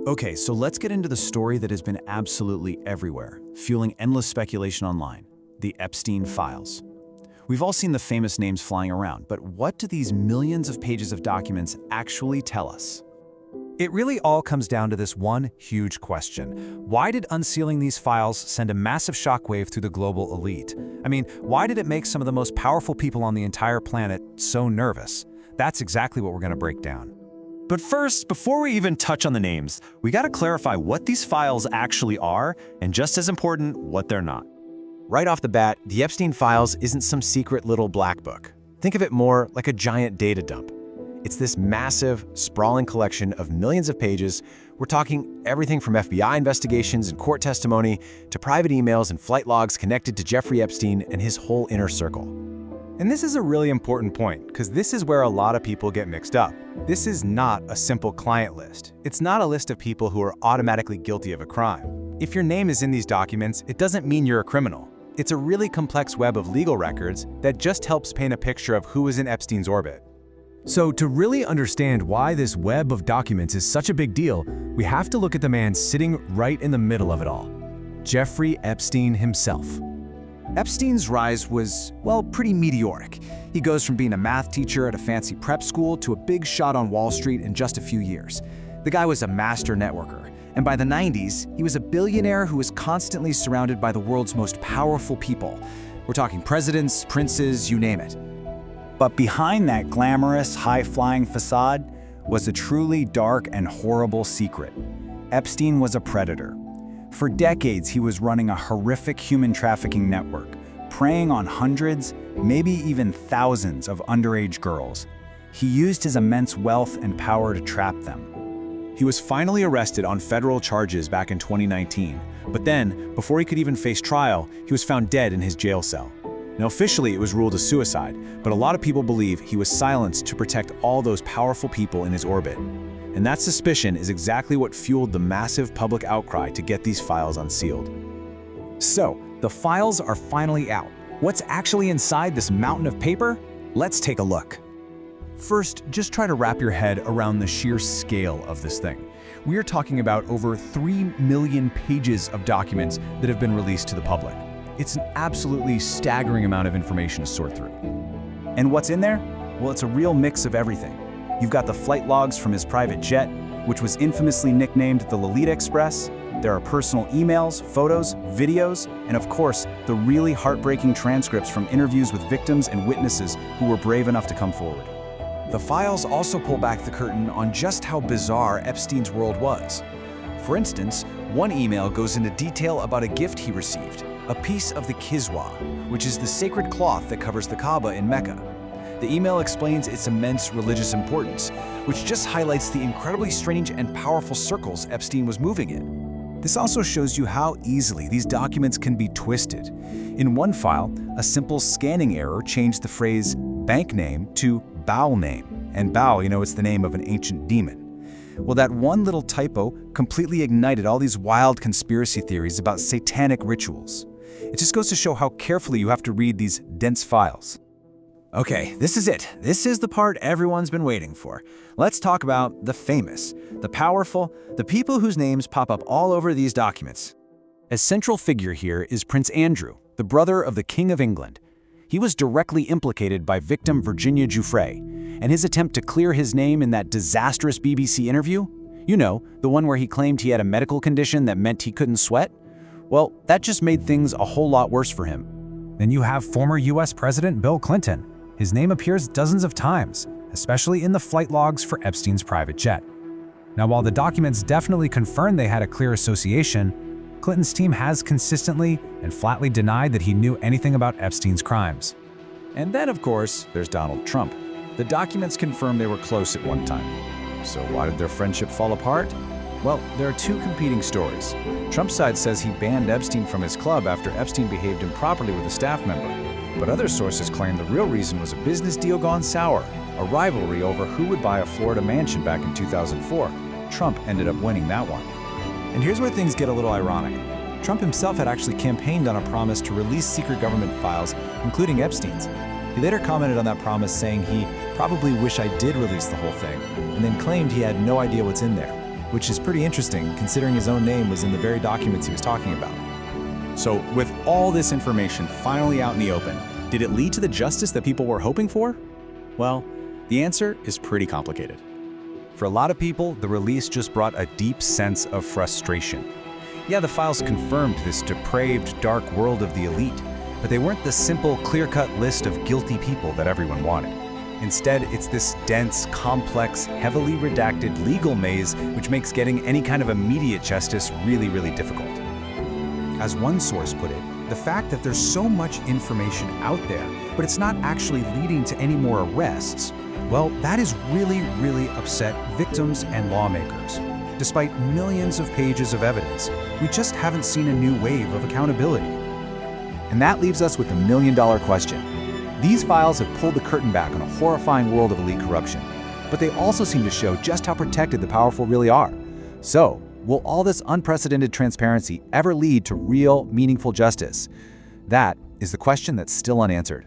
Okay, so let's get into the story that has been absolutely everywhere, fueling endless speculation online, the Epstein Files. We've all seen the famous names flying around, but what do these millions of pages of documents actually tell us? It really all comes down to this one huge question. Why did unsealing these files send a massive shockwave through the global elite? I mean, why did it make some of the most powerful people on the entire planet so nervous? That's exactly what we're going to break down. But first, before we even touch on the names, we gotta clarify what these files actually are, and just as important, what they're not. Right off the bat, the Epstein Files isn't some secret little black book. Think of it more like a giant data dump. It's this massive, sprawling collection of millions of pages. We're talking everything from FBI investigations and court testimony to private emails and flight logs connected to Jeffrey Epstein and his whole inner circle. And this is a really important point, because this is where a lot of people get mixed up. This is not a simple client list. It's not a list of people who are automatically guilty of a crime. If your name is in these documents, it doesn't mean you're a criminal. It's a really complex web of legal records that just helps paint a picture of who was in Epstein's orbit. So to really understand why this web of documents is such a big deal, we have to look at the man sitting right in the middle of it all, Jeffrey Epstein himself. Epstein's rise was, well, pretty meteoric. He goes from being a math teacher at a fancy prep school to a big shot on Wall Street in just a few years. The guy was a master networker, and by the 90s, he was a billionaire who was constantly surrounded by the world's most powerful people. We're talking presidents, princes, you name it. But behind that glamorous, high-flying facade was a truly dark and horrible secret. Epstein was a predator. For decades, he was running a horrific human trafficking network, preying on hundreds, maybe even thousands of underage girls. He used his immense wealth and power to trap them. He was finally arrested on federal charges back in 2019, but then, before he could even face trial, he was found dead in his jail cell. Now officially it was ruled a suicide, but a lot of people believe he was silenced to protect all those powerful people in his orbit. And that suspicion is exactly what fueled the massive public outcry to get these files unsealed. So, the files are finally out. What's actually inside this mountain of paper? Let's take a look. First, just try to wrap your head around the sheer scale of this thing. We are talking about over 3 million pages of documents that have been released to the public. It's an absolutely staggering amount of information to sort through. And what's in there? Well, it's a real mix of everything. You've got the flight logs from his private jet, which was infamously nicknamed the Lolita Express. There are personal emails, photos, videos, and of course, the really heartbreaking transcripts from interviews with victims and witnesses who were brave enough to come forward. The files also pull back the curtain on just how bizarre Epstein's world was. For instance, one email goes into detail about a gift he received, a piece of the Kiswah, which is the sacred cloth that covers the Kaaba in Mecca. The email explains its immense religious importance, which just highlights the incredibly strange and powerful circles Epstein was moving in. This also shows you how easily these documents can be twisted. In one file, a simple scanning error changed the phrase bank name to Baal name. And Baal, it's the name of an ancient demon. Well, that one little typo completely ignited all these wild conspiracy theories about satanic rituals. It just goes to show how carefully you have to read these dense files. Okay, this is it. This is the part everyone's been waiting for. Let's talk about the famous, the powerful, the people whose names pop up all over these documents. A central figure here is Prince Andrew, the brother of the King of England. He was directly implicated by victim Virginia Giuffre, and his attempt to clear his name in that disastrous BBC interview, the one where he claimed he had a medical condition that meant he couldn't sweat, well, that just made things a whole lot worse for him. Then you have former US President Bill Clinton. His name appears dozens of times, especially in the flight logs for Epstein's private jet. Now, while the documents definitely confirm they had a clear association, Clinton's team has consistently and flatly denied that he knew anything about Epstein's crimes. And then, of course, there's Donald Trump. The documents confirm they were close at one time. So why did their friendship fall apart? Well, there are two competing stories. Trump's side says he banned Epstein from his club after Epstein behaved improperly with a staff member. But other sources claim the real reason was a business deal gone sour, a rivalry over who would buy a Florida mansion back in 2004. Trump ended up winning that one. And here's where things get a little ironic. Trump himself had actually campaigned on a promise to release secret government files, including Epstein's. He later commented on that promise saying he probably wish I did release the whole thing, and then claimed he had no idea what's in there. which is pretty interesting considering his own name was in the very documents he was talking about. So, with all this information finally out in the open, did it lead to the justice that people were hoping for? Well, the answer is pretty complicated. For a lot of people, the release just brought a deep sense of frustration. Yeah, the files confirmed this depraved, dark world of the elite, but they weren't the simple, clear-cut list of guilty people that everyone wanted. Instead, it's this dense, complex, heavily redacted legal maze which makes getting any kind of immediate justice really, really difficult. As one source put it, the fact that there's so much information out there, but it's not actually leading to any more arrests, well, that has really, really upset victims and lawmakers. Despite millions of pages of evidence, we just haven't seen a new wave of accountability. And that leaves us with the million-dollar question. These files have pulled the curtain back on a horrifying world of elite corruption, but they also seem to show just how protected the powerful really are. So, will all this unprecedented transparency ever lead to real, meaningful justice? That is the question that's still unanswered.